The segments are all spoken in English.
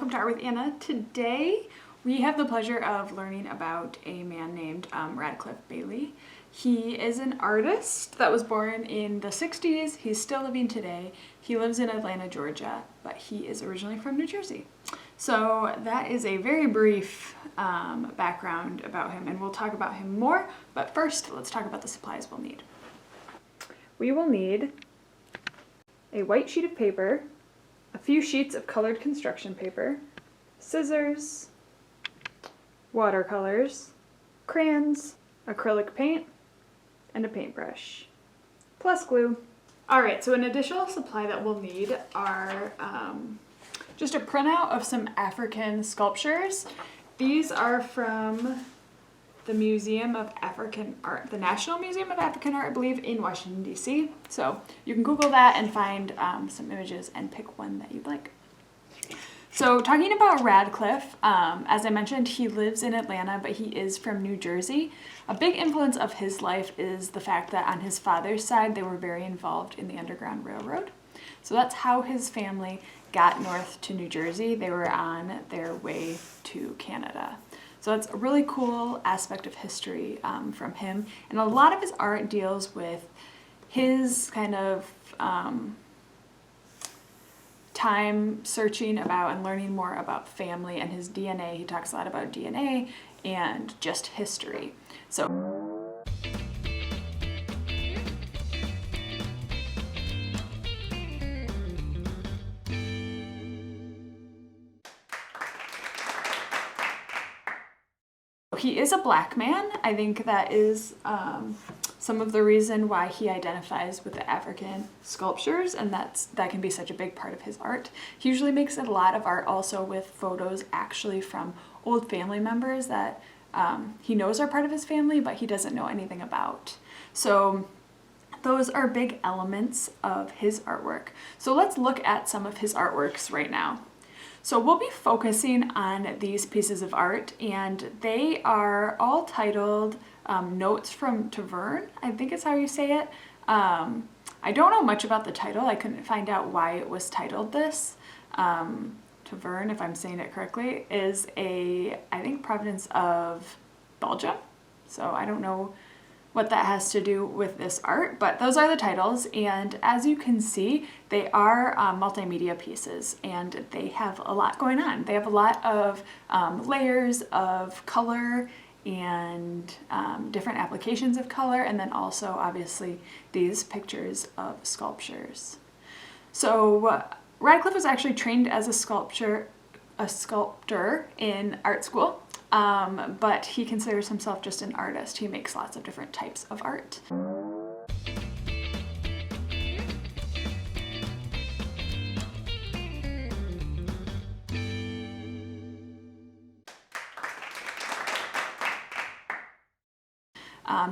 welcome to Art with Anna. Today we have the pleasure of learning about a man named Radcliffe Bailey. He is an artist that was born in the 60s. He's still living today. He lives in Atlanta, Georgia, but he is originally from New Jersey. So that is a very brief background about him, and we'll talk about him more, but first let's talk about the supplies we'll need. We will need a white sheet of paper, a few sheets of colored construction paper, scissors, watercolors, crayons, acrylic paint, and a paintbrush, plus glue. Alright, so an additional supply that we'll need are just a printout of some African sculptures. These are from the Museum of African Art, the National Museum of African Art, I believe, in Washington, D.C. So you can Google that and find some images and pick one that you'd like. So talking about Radcliffe, as I mentioned, he lives in Atlanta, but he is from New Jersey. A big influence of his life is the fact that on his father's side, they were very involved in the Underground Railroad. So that's how his family got north to New Jersey. They were on their way to Canada. So that's a really cool aspect of history from him. And a lot of his art deals with his kind of time searching about and learning more about family and his DNA. He talks a lot about DNA and just history. So he is a black man. I think that is some of the reason why he identifies with the African sculptures, and that can be such a big part of his art. He usually makes a lot of art also with photos actually from old family members that he knows are part of his family, but he doesn't know anything about. So those are big elements of his artwork. So let's look at some of his artworks right now. So we'll be focusing on these pieces of art, and they are all titled Notes from Tavern, I think is how you say it. I don't know much about the title. I couldn't find out why it was titled this. Tavern, if I'm saying it correctly, is I think, province of Belgium. So I don't know what that has to do with this art, but those are the titles, and as you can see, they are multimedia pieces, and they have a lot going on. They have a lot of layers of color and different applications of color, and then also obviously these pictures of sculptures. So Radcliffe was actually trained as a sculptor in art school. But he considers himself just an artist. He makes lots of different types of art.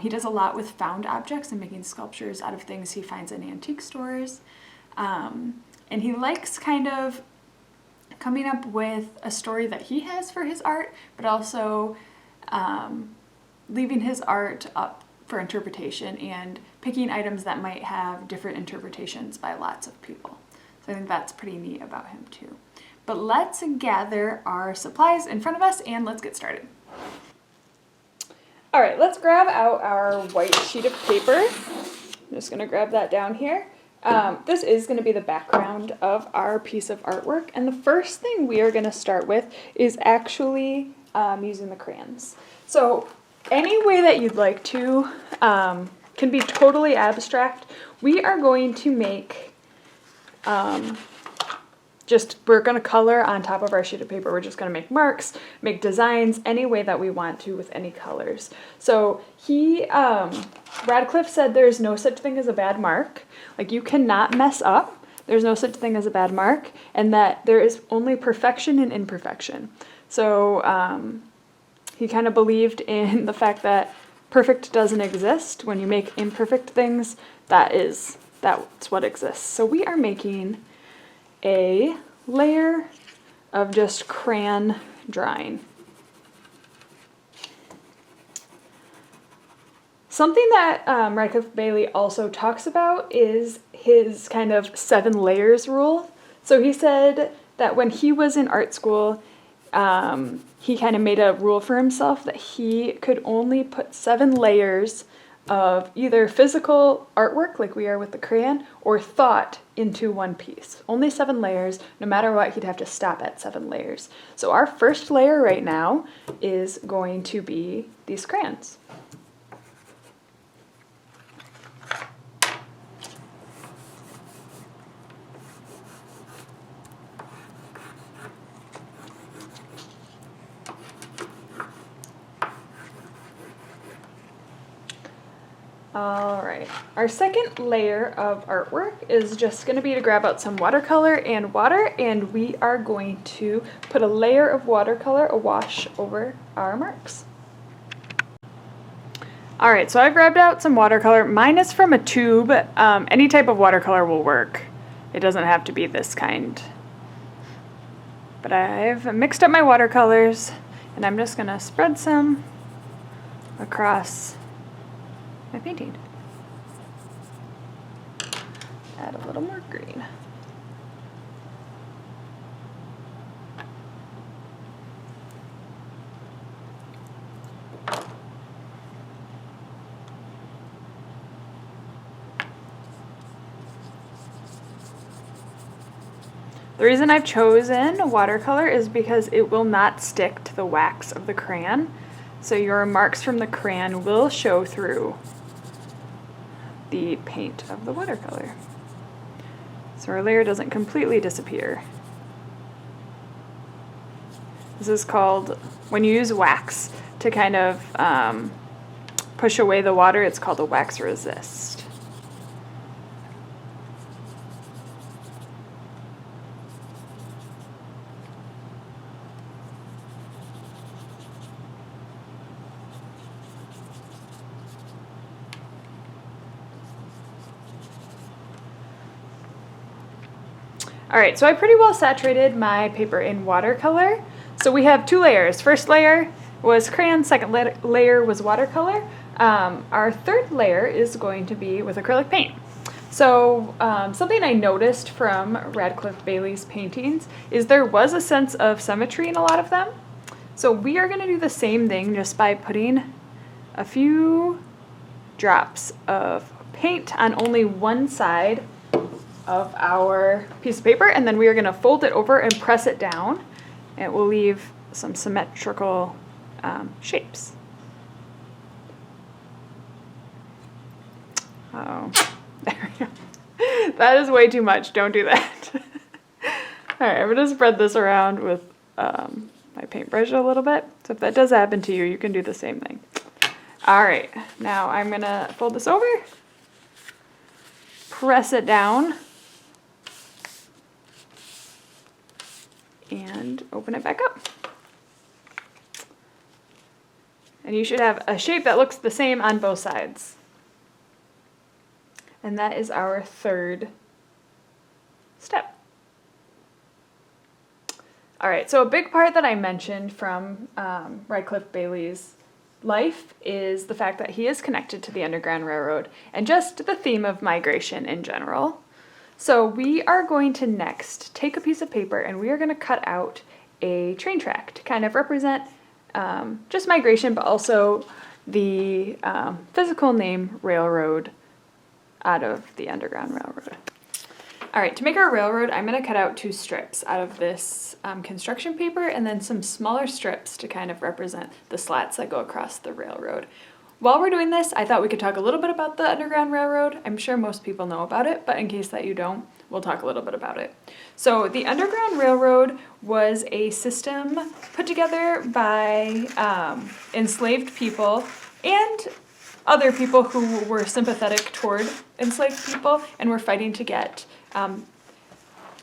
He does a lot with found objects and making sculptures out of things he finds in antique stores. And he likes kind of coming up with a story that he has for his art, but also leaving his art up for interpretation and picking items that might have different interpretations by lots of people. So I think that's pretty neat about him too. But let's gather our supplies in front of us and let's get started. All right, let's grab out our white sheet of paper. I'm just gonna grab that down here. This is going to be the background of our piece of artwork, and the first thing we are going to start with is actually using the crayons. So any way that you'd like to can be totally abstract. We are going to make we're going to color on top of our sheet of paper. We're just going to make marks, make designs, any way that we want to with any colors. So Radcliffe said there's no such thing as a bad mark. Like, you cannot mess up. There's no such thing as a bad mark, and that there is only perfection and imperfection. So he kind of believed in the fact that perfect doesn't exist. When you make imperfect things, that's what exists. So we are making a layer of just crayon drawing. Something that Radcliffe Bailey also talks about is his kind of 7 layers rule. So he said that when he was in art school, he kind of made a rule for himself that he could only put 7 layers of either physical artwork, like we are with the crayon, or thought into one piece. Only 7 layers. No matter what, he'd have to stop at 7 layers. So our first layer right now is going to be these crayons. All right, our second layer of artwork is just going to be to grab out some watercolor and water, and we are going to put a layer of watercolor awash over our marks. All right, so I grabbed out some watercolor. Mine is from a tube. Any type of watercolor will work. It doesn't have to be this kind. But I've mixed up my watercolors, and I'm just going to spread some across my painting. Add a little more green. The reason I've chosen watercolor is because it will not stick to the wax of the crayon, so your marks from the crayon will show through the paint of the watercolor. So our layer doesn't completely disappear. This is called, when you use wax to kind of push away the water, it's called a wax resist. All right, so I pretty well saturated my paper in watercolor. So we have 2 layers. First layer was crayon, second layer was watercolor. Our third layer is going to be with acrylic paint. So something I noticed from Radcliffe Bailey's paintings is there was a sense of symmetry in a lot of them. So we are gonna do the same thing just by putting a few drops of paint on only one side of our piece of paper, and then we are going to fold it over and press it down. It will leave some symmetrical shapes. Oh, there we go. That is way too much. Don't do that. All right, I'm going to spread this around with my paintbrush a little bit. So if that does happen to you, you can do the same thing. All right, now I'm going to fold this over, press it down, and open it back up. And you should have a shape that looks the same on both sides. And that is our third step. All right, so a big part that I mentioned from Radcliffe Bailey's life is the fact that he is connected to the Underground Railroad and just the theme of migration in general. So we are going to next take a piece of paper and we are going to cut out a train track to kind of represent just migration, but also the physical name railroad out of the Underground Railroad. All right, to make our railroad, I'm going to cut out 2 strips out of this construction paper and then some smaller strips to kind of represent the slats that go across the railroad. While we're doing this, I thought we could talk a little bit about the Underground Railroad. I'm sure most people know about it, but in case that you don't, we'll talk a little bit about it. So the Underground Railroad was a system put together by enslaved people and other people who were sympathetic toward enslaved people and were fighting to get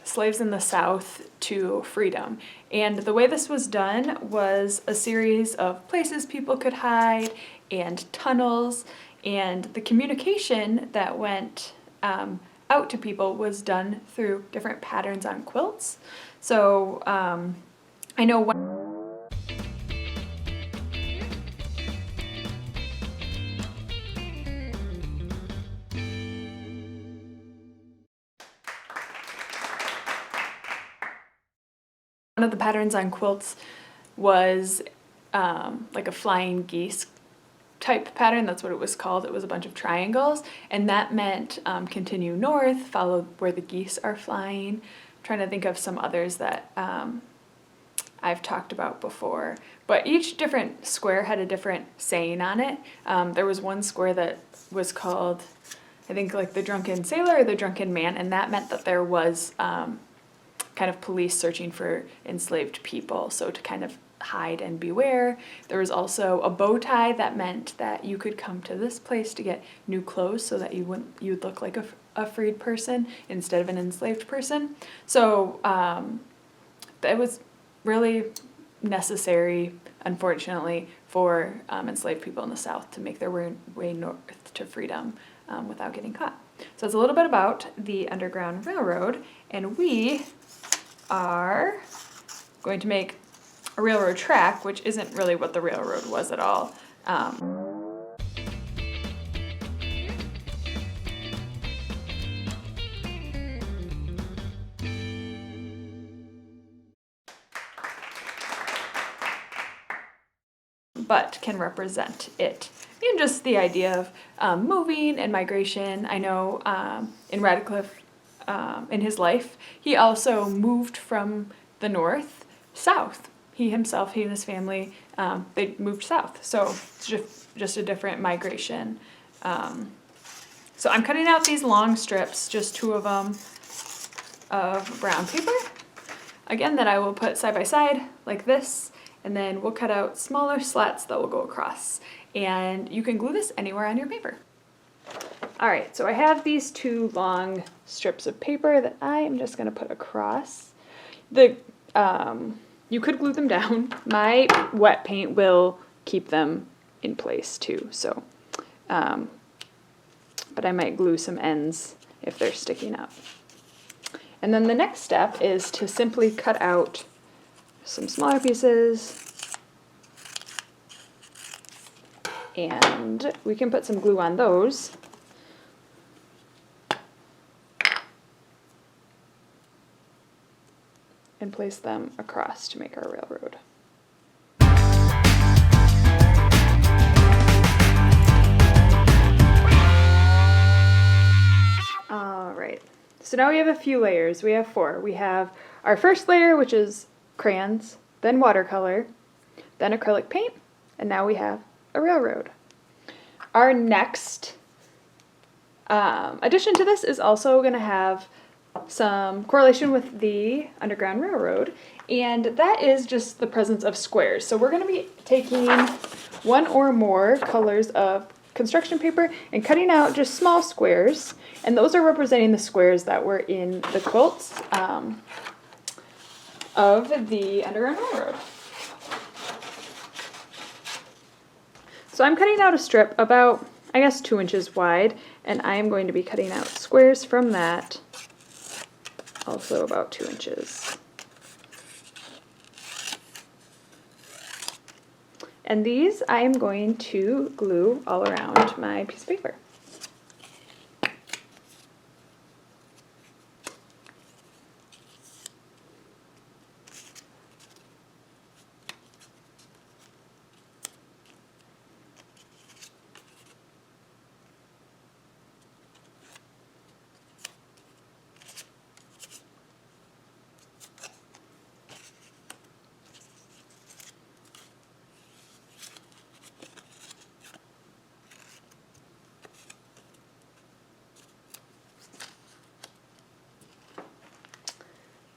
slaves in the South to freedom. And the way this was done was a series of places people could hide and tunnels, and the communication that went out to people was done through different patterns on quilts. So I know one One of the patterns on quilts was like a flying geese type pattern. That's what it was called. It was a bunch of triangles, and that meant continue north, follow where the geese are flying. I'm trying to think of some others that I've talked about before, but each different square had a different saying on it. There was one square that was called, I think, like the drunken sailor or the drunken man, and that meant that there was kind of police searching for enslaved people, so to kind of hide and beware. There was also a bow tie that meant that you could come to this place to get new clothes so that you'd look like a freed person instead of an enslaved person. So that was really necessary, unfortunately, for enslaved people in the South to make their way north to freedom without getting caught. So it's a little bit about the Underground Railroad, and we are going to make a railroad track, which isn't really what the railroad was at all. But can represent it in just the idea of moving and migration. I know in Radcliffe, in his life, he also moved from the north south. He and his family, they moved south. So it's just a different migration. So I'm cutting out these long strips, just 2 of them, of brown paper. Again, that I will put side by side like this, and then we'll cut out smaller slats that will go across. And you can glue this anywhere on your paper. All right, so I have these 2 long strips of paper that I am just gonna put across. You could glue them down. My wet paint will keep them in place too, so, but I might glue some ends if they're sticking up. And then the next step is to simply cut out some smaller pieces, and we can put some glue on those. And place them across to make our railroad. All right, so now we have a few layers. We have 4. We have our first layer, which is crayons, then watercolor, then acrylic paint, and now we have a railroad. Our next addition to this is also going to have some correlation with the Underground Railroad, and that is just the presence of squares. So we're going to be taking 1 or more colors of construction paper and cutting out just small squares, and those are representing the squares that were in the quilts of the Underground Railroad. So I'm cutting out a strip about, I guess, 2 inches wide, and I am going to be cutting out squares from that, also about 2 inches. And these I am going to glue all around my piece of paper.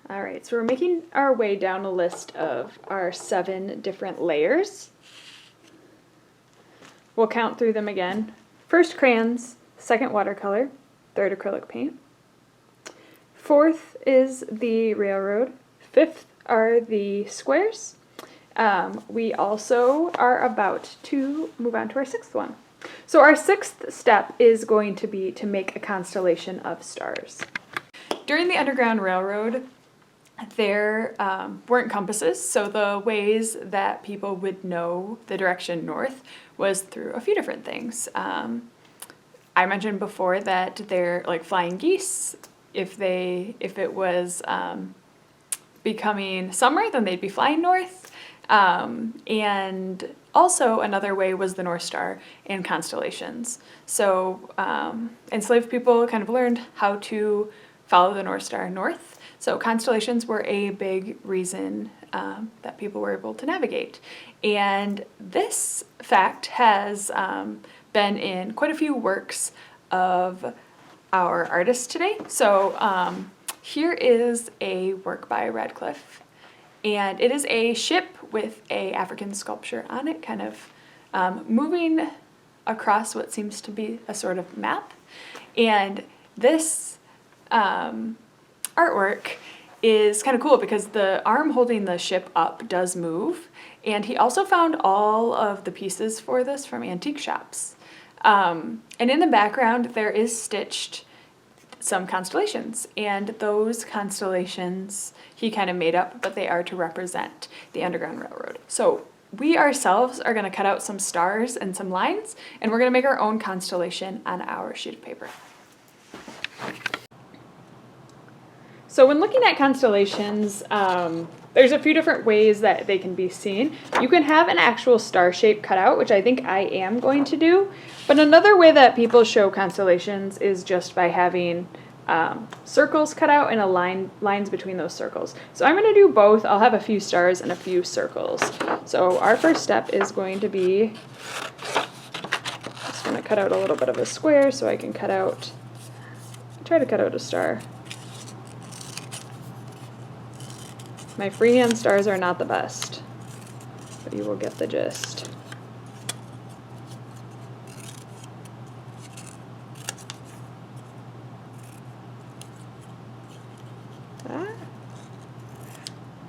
All right, so we're making our way down a list of our 7 different layers. We'll count through them again. First crayons, second watercolor, third acrylic paint. Fourth is the railroad. Fifth are the squares. We also are about to move on to our 6th one. So our 6th step is going to be to make a constellation of stars. During the Underground Railroad, there weren't compasses, so the ways that people would know the direction north was through a few different things. I mentioned before that they're like flying geese. If it was becoming summer, then they'd be flying north. And also another way was the North Star and constellations. So enslaved people kind of learned how to follow the North Star north. So constellations were a big reason that people were able to navigate. And this fact has been in quite a few works of our artists today. So here is a work by Radcliffe, and it is a ship with a African sculpture on it, kind of moving across what seems to be a sort of map. And this artwork is kind of cool because the arm holding the ship up does move, and he also found all of the pieces for this from antique shops. And in the background there is stitched some constellations, and those constellations he kind of made up, but they are to represent the Underground Railroad. So we ourselves are going to cut out some stars and some lines, and we're going to make our own constellation on our sheet of paper. So when looking at constellations, there's a few different ways that they can be seen. You can have an actual star shape cut out, which I think I am going to do. But another way that people show constellations is just by having circles cut out and lines between those circles. So I'm going to do both. I'll have a few stars and a few circles. So our first step is going to be, just going to cut out a little bit of a square so I can try to cut out a star. My freehand stars are not the best, but you will get the gist.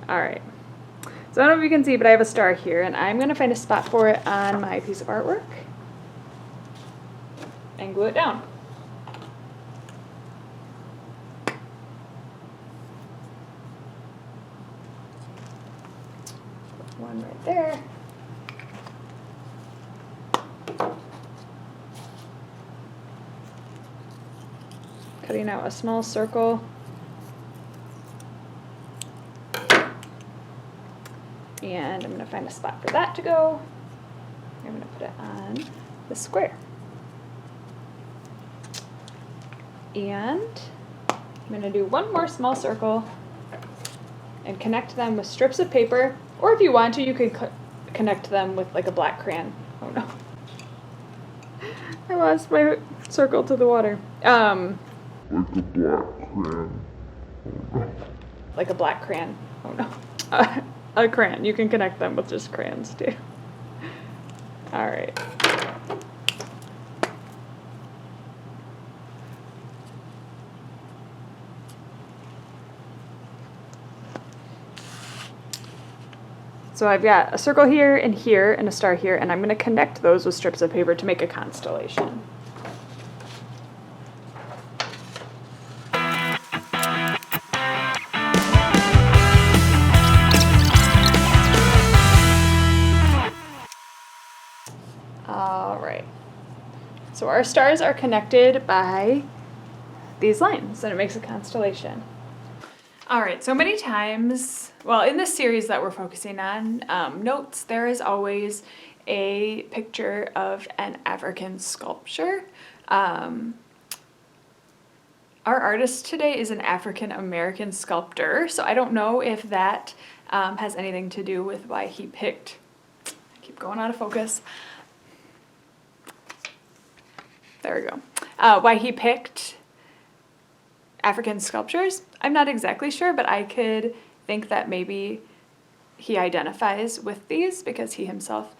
All right, so I don't know if you can see, but I have a star here, and I'm going to find a spot for it on my piece of artwork and glue it down. One right there. Cutting out a small circle. And I'm going to find a spot for that to go. I'm going to put it on the square. And I'm going to do one more small circle and connect them with strips of paper. Or if you want to, you could connect them with like a black crayon. Oh no. I lost my circle to the water. Like a black crayon. Oh no. A crayon. You can connect them with just crayons too. All right. So I've got a circle here and a star here, and I'm going to connect those with strips of paper to make a constellation. All right. So our stars are connected by these lines, and it makes a constellation. All right, so many times, well, in this series that we're focusing on, notes, there is always a picture of an African sculpture. Our artist today is an African American sculptor, so I don't know if that has anything to do with why he picked, I keep going out of focus. There we go. Why he picked African sculptures. I'm not exactly sure, but I could think that maybe he identifies with these because he himself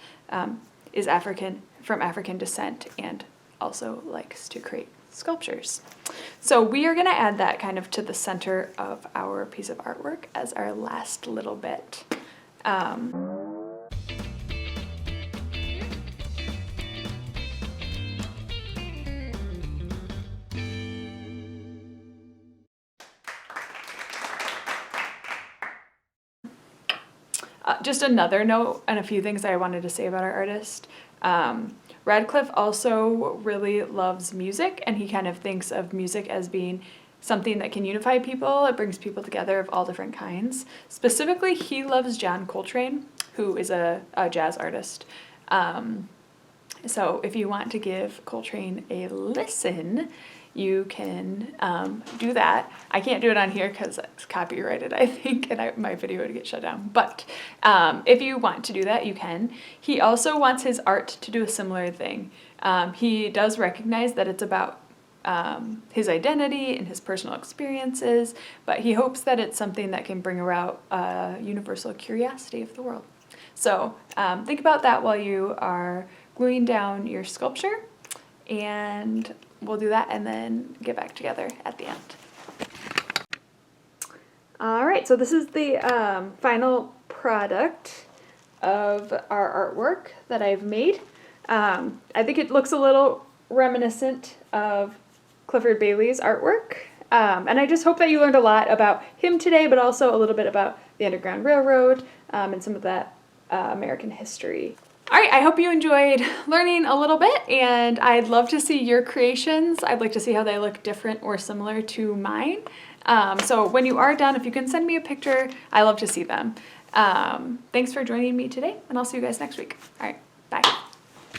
is from African descent and also likes to create sculptures. So we are going to add that kind of to the center of our piece of artwork as our last little bit. Just another note and a few things I wanted to say about our artist. Radcliffe also really loves music, and he kind of thinks of music as being something that can unify people. It brings people together of all different kinds. Specifically, he loves John Coltrane, who is a jazz artist. So if you want to give Coltrane a listen, you can do that. I can't do it on here because it's copyrighted, I think, and my video would get shut down. But if you want to do that, you can. He also wants his art to do a similar thing. He does recognize that it's about his identity and his personal experiences, but he hopes that it's something that can bring about a universal curiosity of the world. So think about that while you are gluing down your sculpture, and we'll do that and then get back together at the end. All right, so this is the final product of our artwork that I've made. I think it looks a little reminiscent of Clifford Bailey's artwork. And I just hope that you learned a lot about him today, but also a little bit about the Underground Railroad and some of that American history. All right, I hope you enjoyed learning a little bit, and I'd love to see your creations. I'd like to see how they look different or similar to mine. So when you are done, if you can send me a picture, I love to see them. Thanks for joining me today, and I'll see you guys next week. All right, bye.